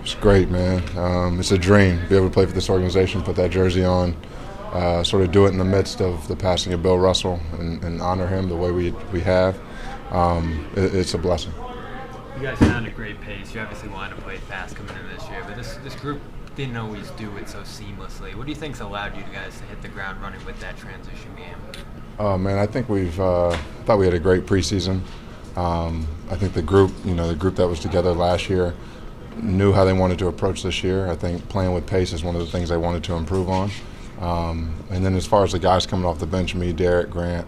It's great, man. It's a dream to be able to play for this organization, put that jersey on, sort of do it in the midst of the passing of Bill Russell and honor him the way we have. It's a blessing. You guys found a great pace. You obviously wanted to play fast coming in this year, but this group didn't always do it so seamlessly. What do you think's allowed you guys to hit the ground running with that transition game? Oh man, I think we've thought we had a great preseason. I think the group that was together last year knew how they wanted to approach this year. I think playing with pace is one of the things they wanted to improve on. And then as far as the guys coming off the bench, me, Derek, Grant,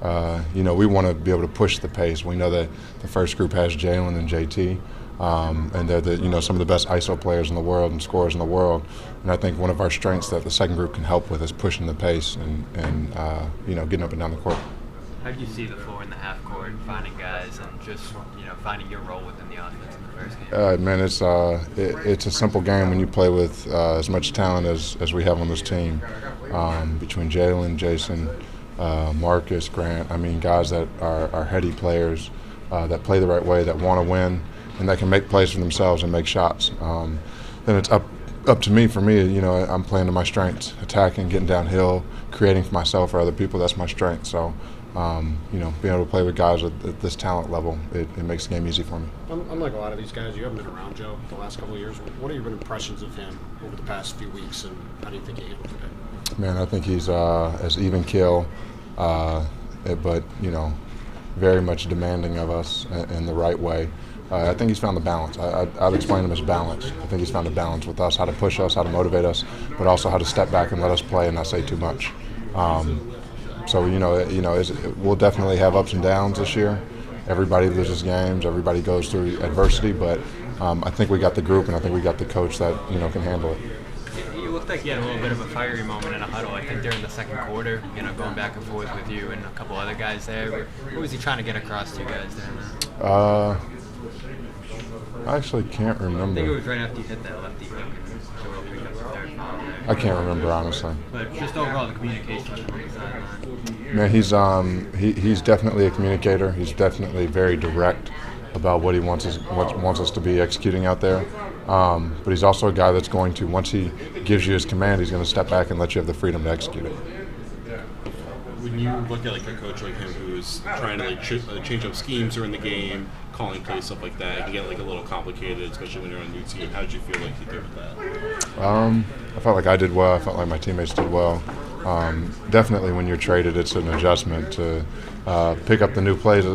we want to be able to push the pace. We know that the first group has Jalen and JT, and they're some of the best ISO players in the world and scorers in the world. And I think one of our strengths that the second group can help with is pushing the pace and getting up and down the court. How do you see the floor in the half court, finding guys and just finding your role within the offense in the first game? Man, it's a simple game when you play with as much talent as we have on this team, between Jalen, Jason, Marcus, Grant. I mean, guys that are heady players, that play the right way, that want to win, and that can make plays for themselves and make shots. Then it's up to me. For me, I'm playing to my strengths, attacking, getting downhill, creating for myself or other people. That's my strength. So, being able to play with guys at this talent level, it makes the game easy for me. Unlike a lot of these guys, you haven't been around Joe the last couple of years. What are your impressions of him over the past few weeks, and how do you think he handled today? Man, I think he's as even keel, but very much demanding of us in the right way. I think he's found the balance. I'd explain him as balance. I think he's found a balance with us, how to push us, how to motivate us, but also how to step back and let us play and not say too much. So we'll definitely have ups and downs this year. Everybody loses games. Everybody goes through adversity, but I think we got the group and I think we got the coach that can handle it. You looked like you had a little bit of a fiery moment in a huddle, I think, during the second quarter, going back and forth with you and a couple other guys there. What was he trying to get across to you guys during that? I actually can't remember. I think it was right after you hit that lefty hook. I can't remember, honestly. But just overall, the communication on the sideline. Man, he's definitely a communicator. He's definitely very direct about what he wants us to be executing out there. But he's also a guy that's going to, once he gives you his command, he's going to step back and let you have the freedom to execute it. When you look at a coach like him who's trying to change up schemes during the game, calling plays, stuff like that, it can get a little complicated, especially when you're on a new team. How did you feel like you did with that? I felt like I did well. I felt like my teammates did well. Definitely when you're traded, it's an adjustment to pick up the new plays.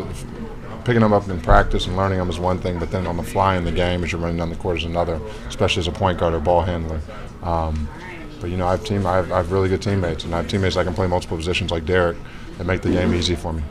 Picking them up in practice and learning them is one thing, but then on the fly in the game as you're running down the court is another, especially as a point guard or ball handler. But I have really good teammates, and I have teammates that can play multiple positions like Derek that make the game easy for me.